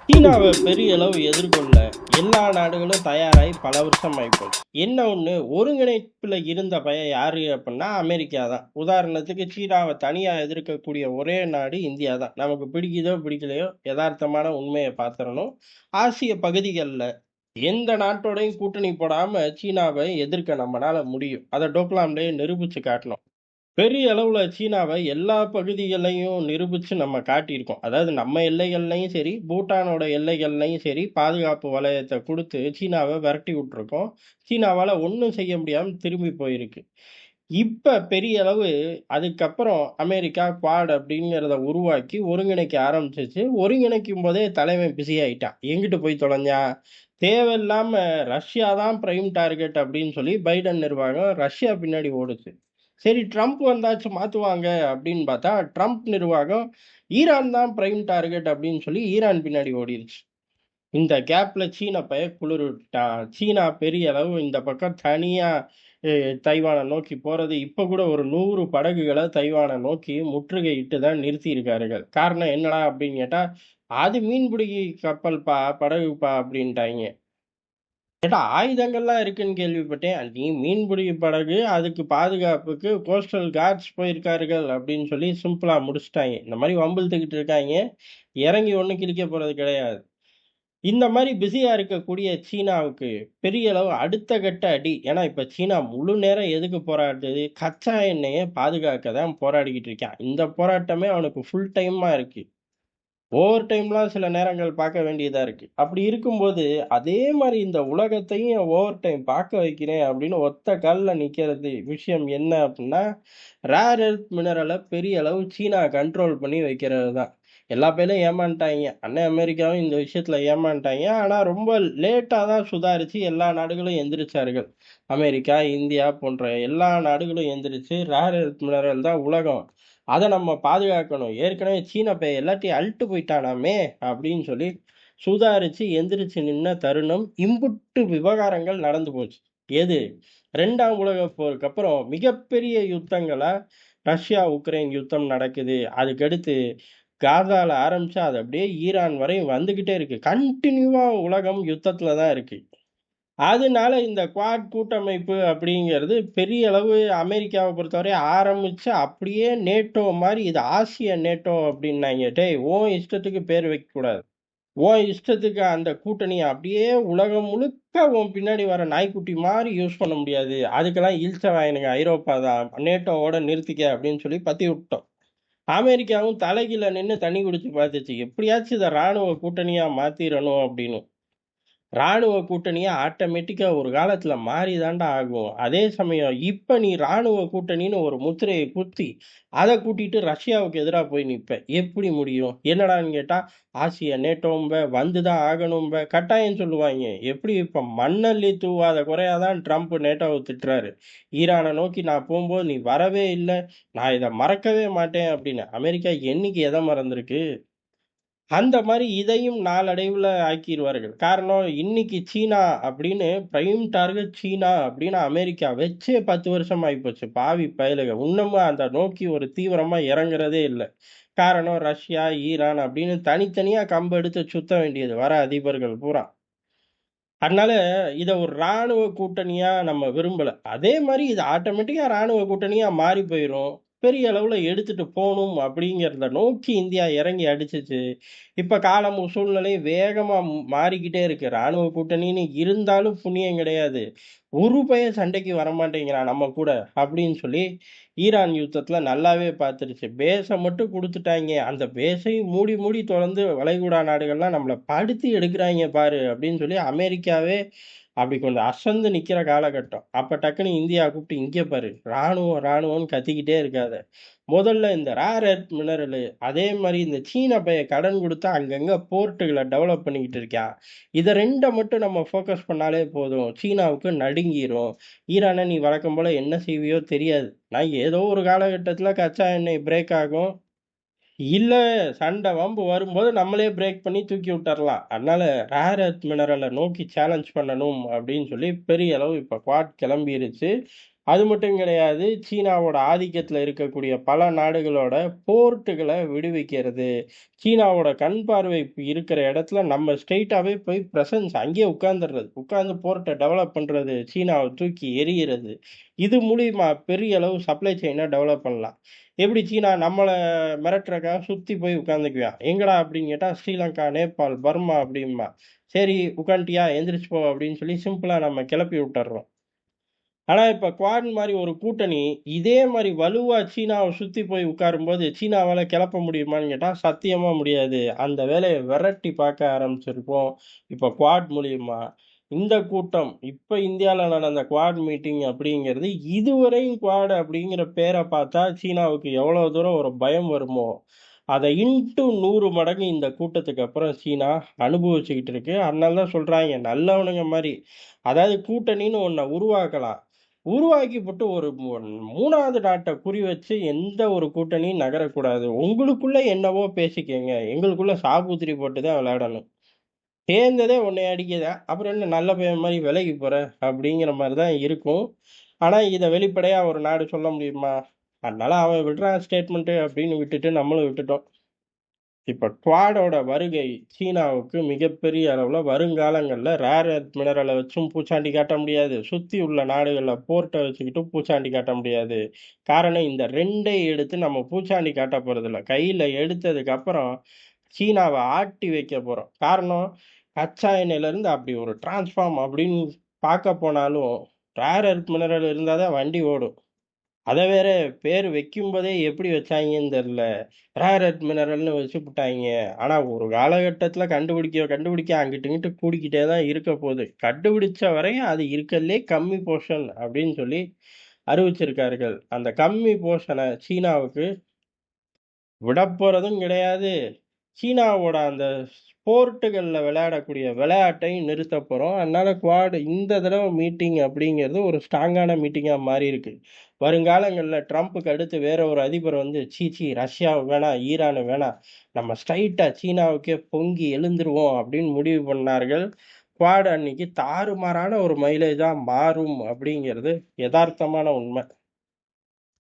சீனாவ பெரிய அளவு எதிர்கொள்ள எல்லா நாடுகளும் தயாராகி பல வருஷம் ஆயிப்போச்சு. என்ன ஒண்ணு ஒருங்கிணைப்புல இருந்த பயம் யாரு அப்டின்னா அமெரிக்கா தான். உதாரணத்துக்கு சீனாவ தனியா எதிர்க்கக்கூடிய ஒரே நாடு இந்தியா தான். நமக்கு பிடிக்குதோ பிடிக்கலையோ எதார்த்தமான உண்மைய பாத்துறணும். ஆசிய பகுதிகள்ல எந்த நாட்டோடையும் கூட்டணி போடாம சீனாவ எதிர்க்க நம்மனால முடியும். அத டோக்லாம்லயே நிரூபிச்சு காட்டணும். பெரிய அளவுல சீனாவ எல்லா பகுதிகளையும் நிரூபிச்சு நம்ம காட்டியிருக்கோம். அதாவது நம்ம எல்லைகள்லயும் சரி, பூட்டானோட எல்லைகள்லயும் சரி, பாதுகாப்பு வளையத்த குடுத்து சீனாவ விரட்டி விட்டுருக்கோம். சீனாவால ஒண்ணும் செய்ய முடியாம திரும்பி போயிருக்கு. இப்ப பெரிய அளவு அதுக்கப்புறம் அமெரிக்கா குவாட் அப்படிங்கிறத உருவாக்கி ஒருங்கிணைக்க ஆரம்பிச்சுச்சு. ஒருங்கிணைக்கும் போதே தலைவன் பிஸி ஆயிட்டான். எங்கிட்டு போய் தொலைஞ்சான்? தேவையில்லாம ரஷ்யா தான் பிரைம் டார்கெட் அப்படின்னு சொல்லி பைடன் நிர்வாகம் ரஷ்யா பின்னாடி ஓடுச்சு. சரி ட்ரம்ப் வந்தாச்சும் மாத்துவாங்க அப்படின்னு பார்த்தா, ட்ரம்ப் நிர்வாகம் ஈரான் தான் பிரைம் டார்கெட் அப்படின்னு சொல்லி ஈரான் பின்னாடி ஓடிருச்சு. இந்த கேப்ல சீன பையன் குளிர் விட்டான். சீனா பெரிய அளவு இந்த பக்கம் தனியா தைவான நோக்கி போறது, இப்ப கூட ஒரு 100 படகுகள தைவான நோக்கி முற்றுகையிட்டு தான் நிறுத்தியிருக்கார்கள். காரணம் என்னடா அப்படின்னு கேட்டா, அது மீன்பிடி கப்பல்ப்பா, படகுப்பா அப்படின்ட்டாய்ங்க. ஏன்டா ஆயுதங்கள்லாம் இருக்குன்னு கேள்விப்பட்டேன். நீ மீன்பிடி படகு, அதுக்கு பாதுகாப்புக்கு கோஸ்டல் கார்ட்ஸ் போயிருக்கார்கள் அப்படின்னு சொல்லி சிம்பிளா முடிச்சுட்டாய்ங்க. இந்த மாரி வம்பிழுத்துக்கிட்டு இருக்காய்ங்க. இறங்கி ஒண்ணும் கிழிக்க போறது கிடையாது. இந்த மாரி பிஸியா இருக்கக்கூடிய சீனாவுக்கு பெரிய அளவு அடுத்த கட்ட அடி. ஏன்னா இப்ப சீனா முழு நேரம் எதுக்கு போராடுது? கச்சா எண்ணெய பாதுகாக்க தான் போராடிக்கிட்டு இருக்கான். இந்த போராட்டமே அவனுக்கு ஃபுல் டைமா இருக்கு. ஓவர் டைம்லாம் சில நேரங்கள் பார்க்க வேண்டியதா இருக்கு. அப்படி இருக்கும்போது, அதே மாரி இந்த உலகத்தையும் ஓவர் டைம் பார்க்க வைக்கிறேன் அப்படின்னு ஒத்த கால்ல நிக்கிறது விஷயம் என்ன அப்படின்னா, ரேர் எர்த் மினரல பெரிய அளவு சீனா கண்ட்ரோல் பண்ணி வைக்கிறது தான். எல்லா பேரும் ஏமாந்துட்டாய்ங்க. அண்ணன் அமெரிக்காவும் இந்த விஷயத்துல ஏமாந்துட்டாய்ங்க. ஆனா ரொம்ப லேட்டா தான் சுதாரிச்சு எல்லா நாடுகளும் எந்திரிச்சார்கள். அமெரிக்கா, இந்தியா போன்ற எல்லா நாடுகளும் எந்திரிச்சு ரேர் எர்த் மினரல் தான் உலகம். அத நம்ம பாதுகாக்கணும். ஏற்கனவே சீன பையன் எல்லாத்தையும் அள்ட்டு போயிட்டானாமே! அப்படின்னு சொல்லி சுதாரிச்சு எந்திரிச்சு நின்ன தருணம், இம்புட்டு விவகாரங்கள் நடந்து போச்சு. எது? 2ஆம் உலகப் போருக்கு அப்புறம் மிகப்பெரிய யுத்தங்களா ரஷ்யா, உக்ரைன் யுத்தம் நடக்குது. அதுக்கடுத்து காசால ஆரம்பிச்சு அது அப்படியே ஈரான் வரையும் வந்துகிட்டே இருக்கு. கன்டினியூவா உலகம் யுத்தத்துல தான் இருக்கு. அதனால இந்த குவாட் கூட்டமைப்பு அப்படிங்கிறது பெரிய அளவு அமெரிக்காவ பொறுத்தவரை ஆரம்பிச்சு அப்படியே நேட்டோ மாரி இது ஆசிய நேட்டோ அப்படின்னாய்ங்க. டேய் உன் இஷ்டத்துக்கு பேர் வைக்கக்கூடாது. உன் இஷ்டத்துக்கு அந்த கூட்டணிய அப்படியே உலகம் முழுக்க உன் பின்னாடி வர நாய்க்குட்டி மாரி யூஸ் பண்ண முடியாது. அதுக்கெல்லாம் இளிச்சவாயனுங்க ஐரோப்பா தான். நேட்டோவோட நிறுத்திக்க அப்படின்னு சொல்லி பத்தி விட்டோம். அமெரிக்காவும் தலைகீழ நின்னு தண்ணி குடிச்சு பார்த்துச்சு. எப்படியாச்சும் இத ராணுவ கூட்டணியா மாத்திரணும் அப்படின்னு. ராணுவ கூட்டணியா ஆட்டோமேட்டிக்கா ஒரு காலத்துல மாறி தான்டா ஆகும். அதே சமயம் இப்ப நீ ராணுவ கூட்டணின்னு ஒரு முத்திரைய குத்தி, அத கூட்டிட்டு ரஷ்யாவுக்கு எதிரா போய் நிப்ப. எப்படி முடியும்? என்னடான்னு கேட்டா, ஆசிய நேட்டோம்ப, வந்து தான் ஆகணும்ப, கட்டாயம் சொல்லுவாய்ங்க. எப்படி இப்ப மண்ணள்ளி தூவாத குறையா தான் ட்ரம்ப் நேட்டோவ திட்டுறாரு. ஈரான நோக்கி நான் போம்போது நீ வரவே இல்ல, நான் இத மறக்கவே மாட்டேன் அப்படின்னு. அமெரிக்கா என்னைக்கு எத மறந்திருக்கு? அந்த மாரி இதையும் நாளடைவுல ஆக்கிருவார்கள். காரணம் இன்னைக்கு சீனா அப்படின்னு பிரைம் டார்கெட் சீனா அப்படின்னு அமெரிக்கா வச்சே 10 வருஷம் ஆயிப்போச்சு. பாவி பயலுக. இன்னமும் அந்த நோக்கி ஒரு தீவிரமா இறங்குறதே இல்ல. காரணம் ரஷ்யா, ஈரான் அப்படின்னு தனித்தனியா கம்பு எடுத்து சுத்த வேண்டியது வர அதிபர்கள் பூரா. அதனால இத ஒரு ராணுவ கூட்டணியா நம்ம விரும்பல. அதே மாரி இது ஆட்டோமேட்டிக்கா ராணுவ கூட்டணியா மாறி போயிரும். பெரிய அளவுல எடுத்துட்டு போணும் அப்படிங்கிறத நோக்கி இந்தியா இறங்கி அடிச்சுச்சு. இப்ப காலமும் சூழ்நிலையும் வேகமா மாறிக்கிட்டே இருக்கு. ராணுவ கூட்டணின்னு இருந்தாலும் புண்ணியம் கிடையாது. ஒரு பய சண்டைக்கு வரமாட்டேங்கிறான் நம்ம கூட அப்படின்னு சொல்லி ஈரான் யுத்தத்துல நல்லாவே பார்த்துருச்சு. பேஸ மட்டும் குடுத்துட்டாய்ங்க. அந்த பேஸையும் மூடி மூடி தொறந்து வளைகுடா நாடுகள்லாம் நம்மள படுத்தி எடுக்குறாய்ங்க பாரு! அப்படின்னு சொல்லி அமெரிக்காவே அப்படி கொஞ்சம் அசந்து நிக்கிற காலகட்டம். அப்ப டக்குனு இந்தியா கூப்பிட்டு, "இங்க பாரு! ராணுவம், ராணுவம்னு கத்திக்கிட்டே இருக்காத. முதல்ல இந்த ரேர் எர்த் மினரலு அதே மாரி இந்த சீன பையன் கடன் குடுத்து அங்கங்க போர்ட்டுகள டெவலப் பண்ணிக்கிட்டு இருக்கான். இத 2 மட்டும் நம்ம ஃபோக்கஸ் பண்ணாலே போதும். சீனாவுக்கு நடுங்கிரும். ஈரான நீ வழக்கம் போல என்ன செய்வியோ தெரியாது. நான் ஏதோ ஒரு காலகட்டத்தில கச்சா எண்ணெய் பிரேக் ஆகும். இல்ல சண்டை வம்பு வரும்போது நம்மளே பிரேக் பண்ணி தூக்கி விட்டுறலாம். அதனால ரேர் எர்த் மினரல நோக்கி சேலஞ்ச் பண்ணணும் அப்படின்னு சொல்லி பெரிய அளவு இப்ப குவாட் கிளம்பிருச்சு. அது மட்டும் கிடையாது. சீனாவோட ஆதிக்கத்துல இருக்கக்கூடிய பல நாடுகளோட போர்ட்டுகள விடுவிக்கிறது. சீனாவோட கண் பார்வை இருக்கிற இடத்துல நம்ம ஸ்ட்ரெய்ட்டாவே போய் பிரசன்ஸ் அங்கேயே உட்கார்ந்துர்றது. உட்கார்ந்து போர்ட்ட டெவலப் பண்றது. சீனாவ தூக்கி எறியிறது. இது மூலியமா பெரிய அளவு சப்ளை செயின டெவலப் பண்ணலாம். எப்படி சீனா நம்மள மிரட்டுறதுக்காக சுத்தி போய் உட்காந்துக்குவான். எங்கடா அப்படின்னு கேட்டா, ஸ்ரீலங்கா, நேபாள், பர்மா அப்படிம்பான். சரி உட்காந்துட்டியா? எந்திரிச்சு போ அப்படின்னு சொல்லி சிம்பிளா நம்ம கிளப்பி விட்டுர்றோம். ஆனா, இப்ப குவாட் மாரி ஒரு கூட்டணி, இதே மாரி வலுவா சீனாவ சுத்தி போய் உட்காரும்போது, சீனாவால கெளப்ப முடியுமான்னு கேட்டா, சத்தியமா முடியாது. அந்த வேலைய வெரட்டி பாக்க ஆரம்பிச்சிருக்கோம். இப்ப குவாட் மூலியமா. இந்த கூட்டம், இப்ப இந்தியால நடந்த குவாட் மீட்டிங் அப்படிங்கிறது, இதுவரையும் குவாட் அப்படிங்கிற பேர பாத்தா, சீனாவுக்கு எவ்வளோ தூரம் ஒரு பயம் வருமோ, அத இன்டு 100 மடங்கு இந்த கூட்டத்துக்கு அப்புறம் சீனா அனுபவிச்சுக்கிட்டு இருக்கு. அதனால தான் சொல்றாய்ங்க, நல்லவனுங்க மாரி. அதாவது கூட்டணின்னு ஒண்ண உருவாக்கலாம். உருவாக்கிப்புட்டு ஒரு 3வது நாட்ட குறி வச்சு எந்த ஒரு கூட்டணியும் நகரக்கூடாது. உங்களுக்குள்ள என்னவோ பேசிக்கங்க. எங்களுக்குள்ள சாபுத்திரி போட்டு தான் விளையாடணும். சேர்ந்ததே உன்னைய அடிக்க தான். அப்புறம் என்ன நல்ல பையன் மாரி விலகி போற? அப்படிங்கிற மாரி தான் இருக்கும். ஆனா, இத வெளிப்படையா ஒரு நாடு சொல்ல முடியுமா? அதனால அவன் விடுறான் ஸ்டேட்மெண்ட்டு அப்படின்னு விட்டுட்டு நம்மளும் விட்டுட்டோம். இப்ப குவாடோட வருகை சீனாவுக்கு மிகப்பெரிய அளவுல வருங்காலங்கள்ல ரேர் எர்த் மினரல வச்சும் பூச்சாண்டி காட்ட முடியாது. சுத்தி உள்ள நாடுகள்ல போர்ட்ட வச்சுக்கிட்டும் பூச்சாண்டி காட்ட முடியாது. காரணம் இந்த 2ஐயும் எடுத்து நம்ம பூச்சாண்டி காட்ட போறதில்ல. கையில எடுத்ததுக்கு அப்புறம் சீனாவ ஆட்டி வைக்க போறோம். காரணம் கச்சா எண்ணெயிலருந்து அப்படி ஒரு டிரான்ஸ்ஃபார்ம் அப்படின்னு பார்க்க போனாலும், ரேர் எர்த் மினரல் இருந்தா தான் வண்டி ஓடும். அத வேற பேரு வைக்கும்போதே எப்படி வச்சாய்ங்கன்னு தெரியல. ரேர் எர்த் மினரல்னு வச்சுப்புட்டாய்ங்க. ஆனா ஒரு காலகட்டத்தில கண்டுபிடிக்க அங்கிட்டு, இங்கிட்டு கூடிக்கிட்டே தான் இருக்க போது. கண்டுபிடிச்ச வரையும் அது இருக்கறதுலயே கம்மி போர்ஷன் அப்படின்னு சொல்லி அறிவிச்சிருக்கார்கள். அந்த கம்மி போர்ஷன சீனாவுக்கு விடப்போறதும் கிடையாது. சீனாவோட அந்த ஸ்போர்ட்டுகள்ல விளையாடக்கூடிய விளையாட்டையும் நிறுத்தப் போறோம். அதனால குவாட் இந்த தடவ மீட்டிங் அப்படிங்கிறது ஒரு ஸ்ட்ராங்கான மீட்டிங்கா மாறியிருக்கு. வருங்காலங்கள்ல ட்ரம்புக்கு அடுத்து வேற ஒரு அதிபர் வந்து, "சீ சீ ரஷ்யா வேணாம், ஈரான் வேணாம். நம்ம ஸ்ட்ரெய்ட்டா சீனாவுக்கே பொங்கி எழுந்துருவோம்" அப்படின்னு முடிவு பண்ணார்கள். குவாட் அன்னைக்கு தாறுமாறான ஒரு மைலேஜா மாறும் அப்படிங்கிறது எதார்த்தமான உண்மை.